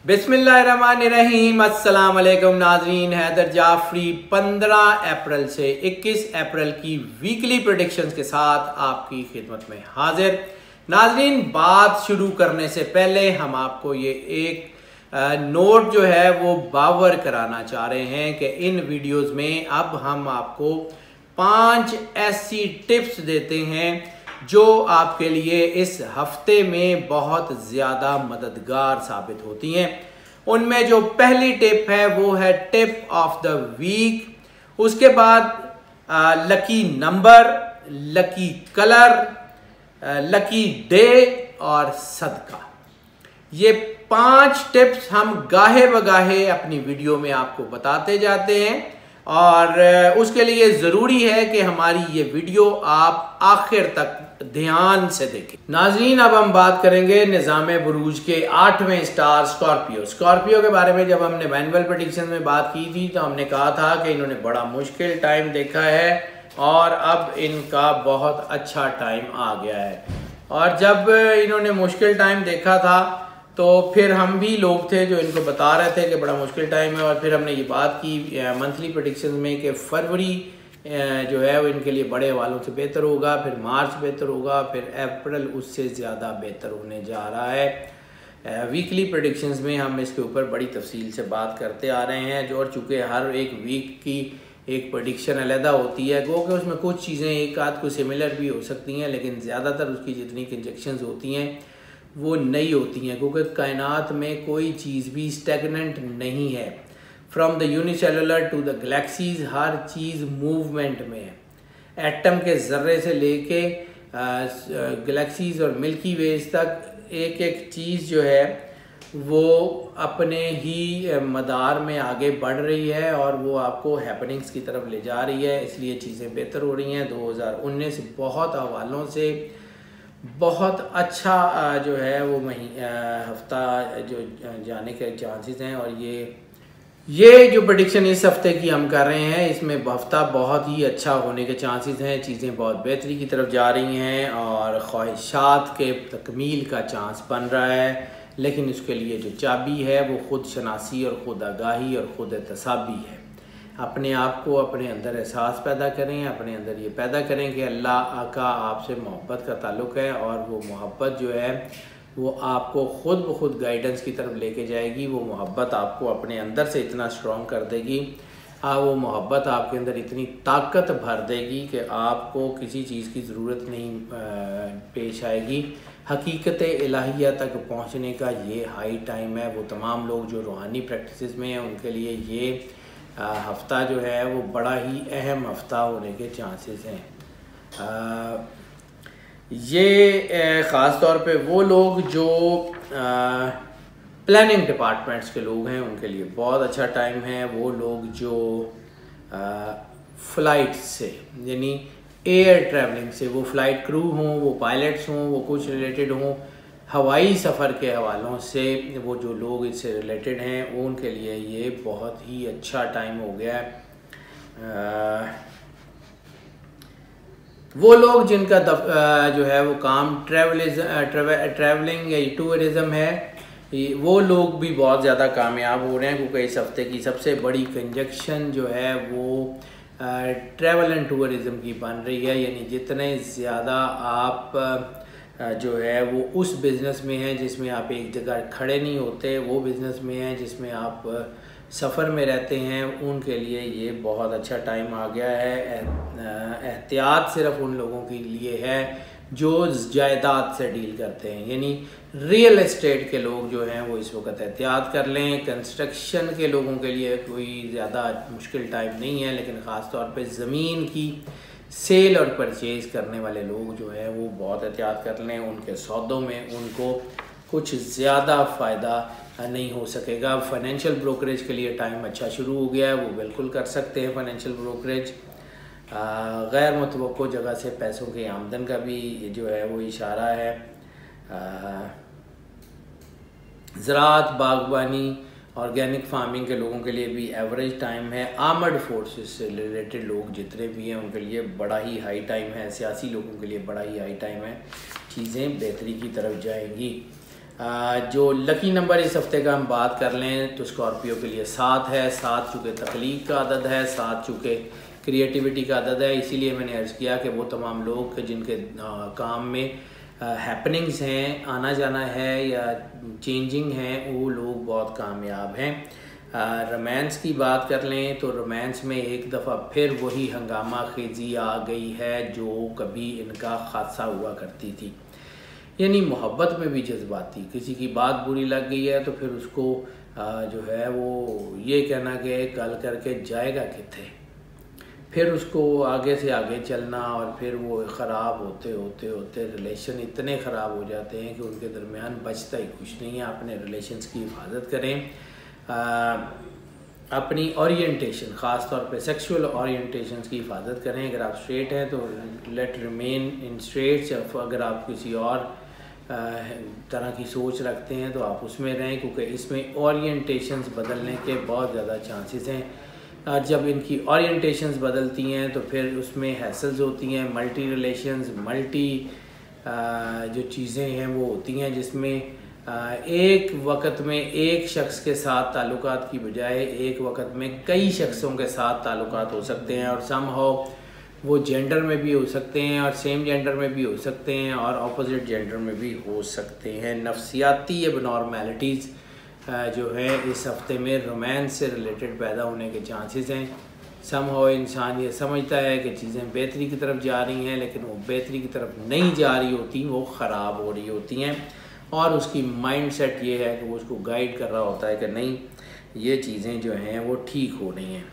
बिस्मिल्लाहिर्रहमानिर्रहीम। अस्सलाम वालेकुम नाजरीन, हैदर जाफरी 15 अप्रैल से 21 अप्रैल की वीकली प्रेडिक्शंस के साथ आपकी खिदमत में हाजिर। नाजरीन, बात शुरू करने से पहले हम आपको ये एक नोट जो है वो बावर कराना चाह रहे हैं कि इन वीडियोस में अब हम आपको 5 ऐसी टिप्स देते हैं जो आपके लिए इस हफ्ते में बहुत ज़्यादा मददगार साबित होती हैं। उनमें जो पहली टिप है वो है टिप ऑफ द वीक। उसके बाद lucky number, lucky colour, lucky day और सदका। ये 5 टिप्स हम गाहे बगाहे अपनी वीडियो में आपको बताते जाते हैं और उसके लिए ज़रूरी है कि हमारी ये वीडियो आप आखिर तक ध्यान से देखें। नाज़रीन, अब हम बात करेंगे निज़ाम बुरूज के 8वें स्टार स्कॉर्पियो। स्कॉर्पियो के बारे में जब हमने मैनुअल प्रेडिक्शन में बात की थी तो हमने कहा था कि इन्होंने बड़ा मुश्किल टाइम देखा है और अब इनका बहुत अच्छा टाइम आ गया है। और जब इन्होंने मुश्किल टाइम देखा था तो फिर हम भी लोग थे जो इनको बता रहे थे कि बड़ा मुश्किल टाइम है, और फिर हमने ये बात की मंथली प्रेडिक्शन में कि फरवरी जो है वो इनके लिए बड़े हवालों से बेहतर होगा, फिर मार्च बेहतर होगा, फिर अप्रैल उससे ज़्यादा बेहतर होने जा रहा है। वीकली प्रेडिक्शंस में हम इसके ऊपर बड़ी तफसील से बात करते आ रहे हैं जो, और चूँकि हर एक वीक की एक प्रेडिक्शन अलहदा होती है, गो कि उसमें कुछ चीज़ें एक आध को सिमिलर भी हो सकती हैं, लेकिन ज़्यादातर उसकी जितनी कंजक्शंस होती हैं वो नई होती हैं, क्योंकि कायनात में कोई चीज़ भी स्टेगनेंट नहीं है। From the unicellular to the galaxies, हर चीज़ मूवमेंट में है। एटम के ज़र्रे से लेके गैलेक्सीज और मिल्की वेज तक एक एक चीज़ जो है वो अपने ही मदार में आगे बढ़ रही है और वो आपको हैपनिंग्स की तरफ ले जा रही है, इसलिए चीज़ें बेहतर हो रही हैं। 2019 बहुत हवालों से बहुत अच्छा जो है वो हफ्ता जो जाने के चांसेस हैं, और ये जो प्रेडिक्शन इस हफ्ते की हम कर रहे हैं इसमें हफ्ता बहुत ही अच्छा होने के चांसेस हैं। चीज़ें बहुत बेहतरी की तरफ जा रही हैं और ख्वाहिशात के तकमील का चांस बन रहा है, लेकिन उसके लिए जो चाबी है वो खुद शनासी और खुद आगाही और खुद एहतसाबी है। अपने आप को अपने अंदर एहसास पैदा करें, अपने अंदर ये पैदा करें कि अल्लाह का आपसे मोहब्बत का ताल्लुक़ है और वो मोहब्बत जो है वो आपको खुद ब खुद गाइडेंस की तरफ लेके जाएगी। वो मोहब्बत आपको अपने अंदर से इतना स्ट्रॉन्ग कर देगी, वो मोहब्बत आपके अंदर इतनी ताकत भर देगी कि आपको किसी चीज़ की ज़रूरत नहीं पेश आएगी। हकीकत इलाहिया तक पहुँचने का ये हाई टाइम है। वो तमाम लोग जो रूहानी प्रैक्टिसेस में हैं उनके लिए ये हफ्ता जो है वो बड़ा ही अहम हफ्ता होने के चांसेस हैं। ये ख़ास तौर पे वो लोग जो प्लानिंग डिपार्टमेंट्स के लोग हैं उनके लिए बहुत अच्छा टाइम है। वो लोग जो फ़्लाइट से यानी एयर ट्रैवलिंग से, वो फ़्लाइट क्रू हों, वो पायलट्स हों, वो कुछ रिलेटेड हों हवाई सफ़र के हवालों से, वो जो लोग इससे रिलेटेड हैं उनके लिए ये बहुत ही अच्छा टाइम हो गया है। वो लोग जिनका जो है वो काम ट्रैवलिंग या टूरिज़म है, वो लोग भी बहुत ज़्यादा कामयाब हो रहे हैं, क्योंकि इस हफ्ते की सबसे बड़ी कंजक्शन जो है वो ट्रैवल एंड टूरिज़म की बन रही है। यानी जितने ज़्यादा आप जो है वो उस बिज़नेस में हैं जिसमें आप एक जगह खड़े नहीं होते, वो बिज़नेस में हैं जिसमें आप सफ़र में रहते हैं, उनके लिए ये बहुत अच्छा टाइम आ गया है। एहतियात सिर्फ उन लोगों के लिए है जो जायदाद से डील करते हैं, यानी रियल एस्टेट के लोग जो हैं वो इस वक्त एहतियात कर लें। कंस्ट्रक्शन के लोगों के लिए कोई ज़्यादा मुश्किल टाइम नहीं है, लेकिन ख़ास तौर पे ज़मीन की सेल और परचेज़ करने वाले लोग जो है वो बहुत एहतियात कर लें। उनके सौदों में उनको कुछ ज़्यादा फ़ायदा नहीं हो सकेगा। फ़ाइनेंशियल ब्रोकरेज के लिए टाइम अच्छा शुरू हो गया है, वो बिल्कुल कर सकते हैं फ़ाइनेंशियल ब्रोकरेज। गैर मुतवक्को जगह से पैसों की आमदन का भी जो है वो इशारा है। ज़राअत, बागबानी, ऑर्गेनिक फार्मिंग के लोगों के लिए भी एवरेज टाइम है। आर्मर्ड फोर्सेस से रिलेटेड लोग जितने भी हैं उनके लिए बड़ा ही हाई टाइम है। सियासी लोगों के लिए बड़ा ही हाई टाइम है। चीज़ें बेहतरी की तरफ जाएंगी। जो लकी नंबर इस हफ्ते का हम बात कर लें तो स्कॉर्पियो के लिए 7 है। 7 चूँकि तख्लीक का अदद है, 7 चूँकि क्रिएटिविटी का अदद है, इसीलिए मैंने अर्ज़ किया कि वो तमाम लोग जिनके काम में हैपनिंग्स हैं, आना जाना है या चेंजिंग हैं, वो लोग बहुत कामयाब हैं। रोमांस की बात कर लें तो रोमांस में एक दफ़ा फिर वही हंगामा खेजी आ गई है जो कभी इनका हादसा हुआ करती थी। यानी मोहब्बत में भी जज्बाती, किसी की बात बुरी लग गई है तो फिर उसको जो है वो ये कहना कि गल करके जाएगा किथे, फिर उसको आगे से आगे चलना और फिर वो ख़राब होते होते होते रिलेशन इतने ख़राब हो जाते हैं कि उनके दरमियान बचता ही कुछ नहीं है। अपने रिलेशंस की हिफाजत करें, अपनी ओरिएंटेशन ख़ास तौर पे सेक्सुअल ओरिएंटेशंस की हिफाजत करें। अगर आप स्ट्रेट हैं तो लेट रिमेन इन स्ट्रेट, अगर आप किसी और तरह की सोच रखते हैं तो आप उसमें रहें, क्योंकि इसमें ओरिएंटेशंस बदलने के बहुत ज़्यादा चांसेस हैं। जब इनकी ओरिएंटेशंस बदलती हैं तो फिर उसमें हैसल्स होती हैं, मल्टी रिलेशंस, मल्टी जो चीज़ें हैं वो होती हैं जिसमें एक वक्त में एक शख्स के साथ ताल्लुकात की बजाय एक वक्त में कई शख्सों के साथ ताल्लुकात हो सकते हैं, और समहाउ वो जेंडर में भी हो सकते हैं और सेम जेंडर में भी हो सकते हैं और ऑपोजिट जेंडर में भी हो सकते हैं। नफ्सियाती एबनॉर्मेलिटीज़ जो है इस हफ्ते में रोमांस से रिलेटेड पैदा होने के चांसेस हैं। समहाउ इंसान ये समझता है कि चीज़ें बेहतरी की तरफ जा रही हैं, लेकिन वो बेहतरी की तरफ नहीं जा रही होती, वो ख़राब हो रही होती हैं, और उसकी माइंड सेट ये है कि वो उसको गाइड कर रहा होता है कि नहीं, ये चीज़ें जो हैं वो ठीक हो रही हैं।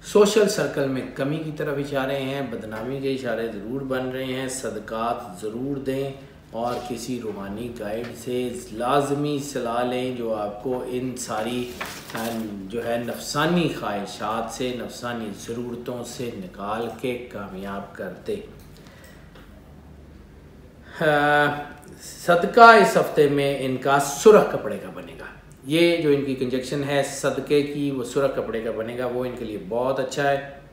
सोशल सर्कल में कमी की तरफ इशारे हैं, बदनामी के इशारे ज़रूर बन रहे हैं। सदक़ात ज़रूर दें और किसी रूहानी गाइड से लाजमी सलाह लें जो आपको इन सारी जो है नफसानी ख्वाहिशात से, नफसानी ज़रूरतों से निकाल के कामयाब कर दे। सदका इस हफ्ते में इनका सुरख कपड़े का बनेगा। ये जो इनकी कंजक्शन है सदक़े की, वो सुरख कपड़े का बनेगा, वो इनके लिए बहुत अच्छा है।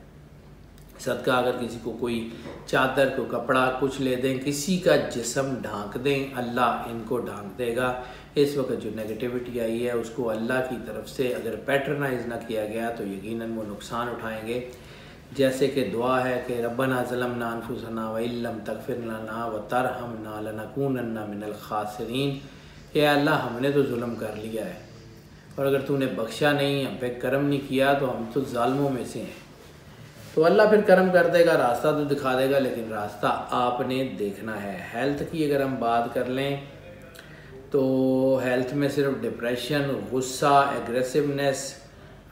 सदका अगर किसी को कोई चादर, को कपड़ा कुछ ले दें, किसी का जिस्म ढांक दें, अल्लाह इनको ढांक देगा। इस वक्त जो नेगेटिविटी आई है उसको अल्लाह की तरफ से अगर पैटर्नाइज ना किया गया तो यकीनन वो नुकसान उठाएंगे। जैसे कि दुआ है कि रब्बना ज़लमना अनफुसना व इल्लम तगफिर लना व तरहमना लनकूनन्ना मिनल खासिरीन। ये अल्लाह हमने तो जुल्म कर लिया है और अगर तूने बख्शा नहीं, हम पे करम नहीं किया तो हम तो जालिमों में से हैं। तो अल्लाह फिर करम कर देगा, रास्ता तो दिखा देगा, लेकिन रास्ता आपने देखना है। हेल्थ की अगर हम बात कर लें तो हेल्थ में सिर्फ डिप्रेशन, गुस्सा, एग्रेसिवनेस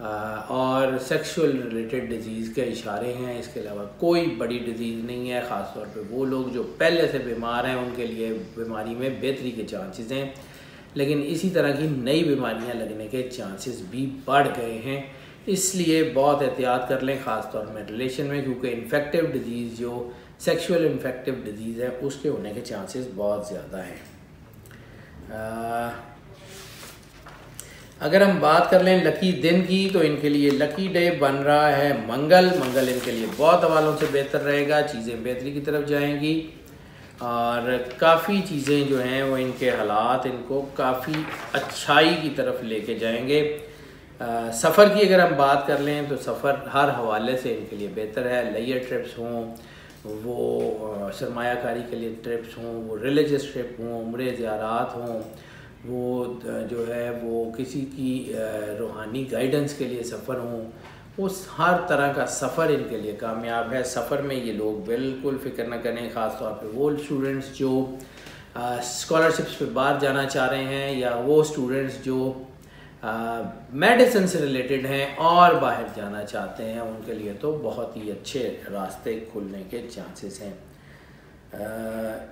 और सेक्सुअल रिलेटेड डिजीज़ के इशारे हैं। इसके अलावा कोई बड़ी डिजीज़ नहीं है। ख़ास तौर पे वो लोग जो पहले से बीमार हैं उनके लिए बीमारी में बेहतरी के चांसेस हैं, लेकिन इसी तरह की नई बीमारियां लगने के चांसेस भी बढ़ गए हैं। इसलिए बहुत एहतियात कर लें, ख़ास तौर में रिलेशन में, क्योंकि इन्फेक्टिव डिजीज़ जो सेक्सुअल इन्फेक्टिव डिजीज़ है उसके होने के चांसेस बहुत ज़्यादा हैं। अगर हम बात कर लें लकी दिन की तो इनके लिए लकी डे बन रहा है मंगल। मंगल इनके लिए बहुत हवालों से बेहतर रहेगा, चीज़ें बेहतरी की तरफ जाएंगी और काफ़ी चीज़ें जो हैं वो इनके हालात इनको काफ़ी अच्छाई की तरफ लेके जाएंगे। सफ़र की अगर हम बात कर लें तो सफ़र हर हवाले से इनके लिए बेहतर है। लेयर ट्रिप्स हों, वो सरमायाकारी के लिए ट्रिप्स हों, वो रिलीजियस ट्रिप हों, उम्रे ज़ियारात हों, वो जो है वो किसी की रूहानी गाइडेंस के लिए सफ़र हों, उस हर तरह का सफ़र इनके लिए कामयाब है। सफ़र में ये लोग बिल्कुल फ़िक्र न करें। ख़ास तौर पे वो स्टूडेंट्स जो स्कॉलरशिप्स पे बाहर जाना चाह रहे हैं या वो स्टूडेंट्स जो मेडिसिन से रिलेटेड हैं और बाहर जाना चाहते हैं, उनके लिए तो बहुत ही अच्छे रास्ते खुलने के चांसेस हैं।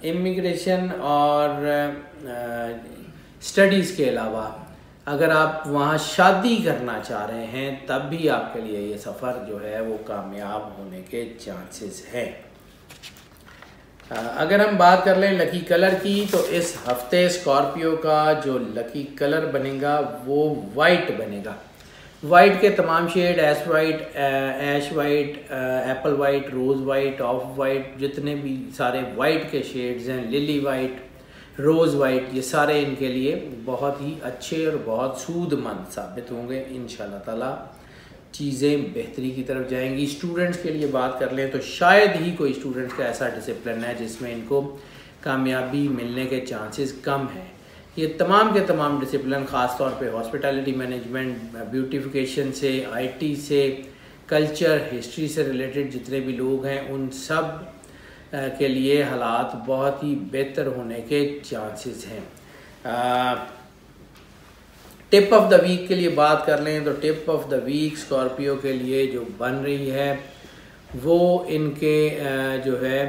इमिग्रेशन और स्टडीज़ के अलावा अगर आप वहाँ शादी करना चाह रहे हैं तब भी आपके लिए ये सफ़र जो है वो कामयाब होने के चांसेस हैं। अगर हम बात कर लें लकी कलर की तो इस हफ्ते स्कॉर्पियो का जो लकी कलर बनेगा वो वाइट बनेगा। वाइट के तमाम shade, ash white, ash white, apple white, rose white, off white, जितने भी सारे वाइट के शेड्स हैं, लिली वाइट, रोज़ वाइट, ये सारे इनके लिए बहुत ही अच्छे और बहुत सूदमंद साबित होंगे। इंशाल्लाह ताला चीज़ें बेहतरी की तरफ जाएंगी। स्टूडेंट्स के लिए बात कर लें तो शायद ही कोई स्टूडेंट्स का ऐसा डिसिप्लिन है जिसमें इनको कामयाबी मिलने के चांसेस कम हैं। ये तमाम के तमाम डिसिप्लिन ख़ास तौर पे हॉस्पिटैलिटी मैनेजमेंट, ब्यूटिफिकेशन से, आईटी से, कल्चर, हिस्ट्री से रिलेटेड जितने भी लोग हैं उन सब के लिए हालात बहुत ही बेहतर होने के चांसेस हैं। टिप ऑफ द वीक के लिए बात कर लें तो tip of the week Scorpio के लिए जो बन रही है वो इनके जो है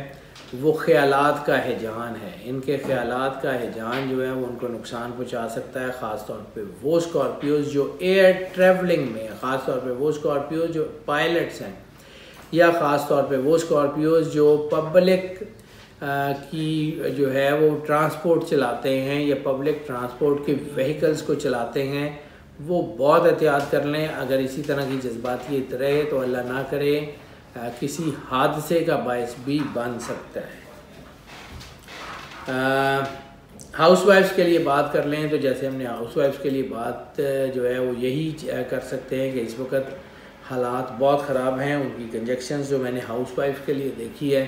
वो ख़यालात का हिजान है। इनके ख़यालात का हिजान जो है वो उनको नुकसान पहुंचा सकता है। ख़ास तौर पे वो स्कॉर्पियोज़ जो एयर ट्रैवलिंग में, ख़ास तौर पे वो स्कॉर्पियोज़ जो पायलट्स हैं, या ख़ास तौर पे वो स्कॉर्पियोज़ जो पब्लिक की जो है वो ट्रांसपोर्ट चलाते हैं या पब्लिक ट्रांसपोर्ट के व्हीकल्स को चलाते हैं, वो बहुत एहतियात कर लें। अगर इसी तरह की जज्बातियत रहे तो अल्लाह ना करे किसी हादसे का बायस भी बन सकता है। हाउसवाइफ्स के लिए बात कर लें तो जैसे हमने हाउसवाइफ्स के लिए बात जो है वो यही कर सकते हैं कि इस वक्त हालात बहुत ख़राब हैं। उनकी कंजक्शंस जो मैंने हाउसवाइफ के लिए देखी है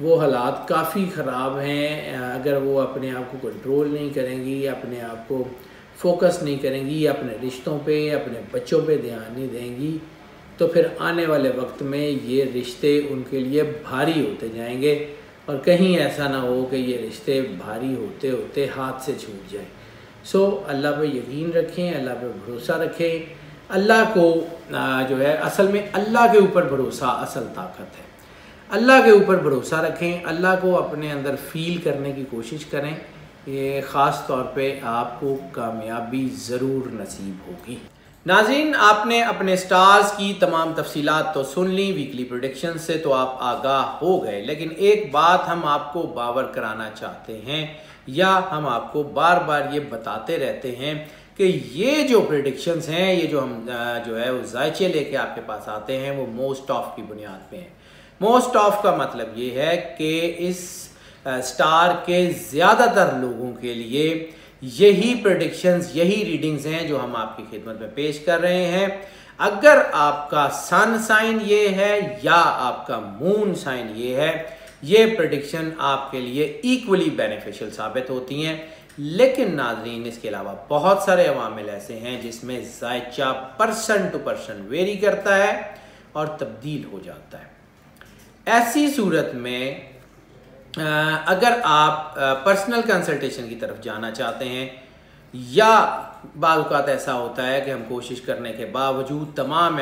वो हालात काफ़ी ख़राब हैं। अगर वो अपने आप को कंट्रोल नहीं करेंगी, अपने आप को फोकस नहीं करेंगी, अपने रिश्तों पे, अपने बच्चों पे ध्यान नहीं देंगी तो फिर आने वाले वक्त में ये रिश्ते उनके लिए भारी होते जाएंगे और कहीं ऐसा ना हो कि ये रिश्ते भारी होते होते हाथ से छूट जाए। सो अल्लाह पे यकीन रखें, अल्लाह पे भरोसा रखें। अल्लाह को जो है असल में अल्लाह के ऊपर भरोसा असल ताकत है। अल्लाह के ऊपर भरोसा रखें, अल्लाह को अपने अंदर फ़ील करने की कोशिश करें। ये ख़ास तौर पे आपको कामयाबी ज़रूर नसीब होगी। नाज़रीन, आपने अपने स्टार्स की तमाम तफसीलात तो सुन ली, वीकली प्रेडिक्शन से तो आप आगाह हो गए, लेकिन एक बात हम आपको बावर कराना चाहते हैं या हम आपको बार बार ये बताते रहते हैं कि ये जो प्रेडिक्शंस हैं, ये जो हम जो है वो जायचे लेके आपके पास आते हैं वो मोस्ट ऑफ की बुनियाद पे हैं। मोस्ट ऑफ का मतलब ये है कि इस स्टार के ज़्यादातर लोगों के लिए यही प्रेडिक्शंस, यही रीडिंग्स हैं जो हम आपकी खिदमत में पेश कर रहे हैं। अगर आपका सन साइन ये है या आपका मून साइन ये है, ये प्रेडिक्शन आपके लिए इक्वली बेनिफिशियल साबित होती हैं। लेकिन नाज़रीन, इसके अलावा बहुत सारे अवामिल ऐसे हैं जिसमें जायचा पर्सन टू पर्सन वेरी करता है और तब्दील हो जाता है। ऐसी सूरत में अगर आप पर्सनल कंसल्टेशन की तरफ जाना चाहते हैं या बाज़ औक़ात ऐसा होता है कि हम कोशिश करने के बावजूद तमाम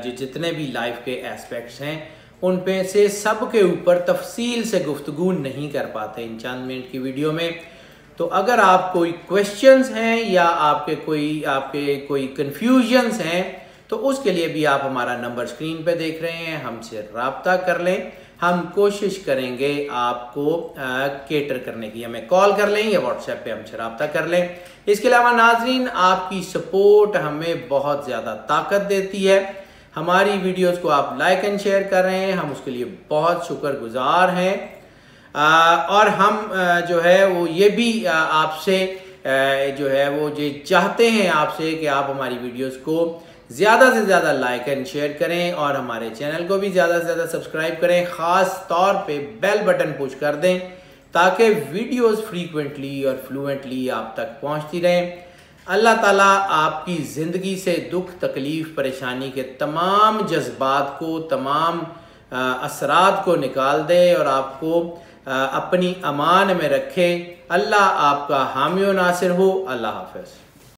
जितने भी लाइफ के एस्पेक्ट्स हैं उन पे से सब के ऊपर तफसील से गुफ्तगू नहीं कर पाते इन चंद मिनट की वीडियो में, तो अगर आप कोई क्वेश्चंस हैं या आपके कोई कन्फ्यूजन्स हैं तो उसके लिए भी आप हमारा नंबर स्क्रीन पे देख रहे हैं, हमसे रब्ता कर लें। हम कोशिश करेंगे आपको केटर करने की। हमें कॉल कर लें या व्हाट्सएप पे हमसे रब्ता कर लें। इसके अलावा नाज़रीन, आपकी सपोर्ट हमें बहुत ज़्यादा ताकत देती है। हमारी वीडियोस को आप लाइक एंड शेयर कर रहे हैं, हम उसके लिए बहुत शुक्रगुजार हैं। और हम जो है वो ये भी आपसे जो है वो ये चाहते हैं आपसे कि आप हमारी वीडियोस को ज़्यादा से ज़्यादा लाइक एंड शेयर करें और हमारे चैनल को भी ज़्यादा से ज़्यादा सब्सक्राइब करें। ख़ास तौर पे बेल बटन पुश कर दें ताकि वीडियोस फ्रीक्वेंटली और फ्लुएंटली आप तक पहुंचती रहें। अल्लाह ताला आपकी ज़िंदगी से दुख, तकलीफ़, परेशानी के तमाम जज्बात को, तमाम असरात को निकाल दे और आपको अपनी अमान में रखे। अल्लाह आपका हामी व नासिर हो। अल्लाह हाफ़िज़।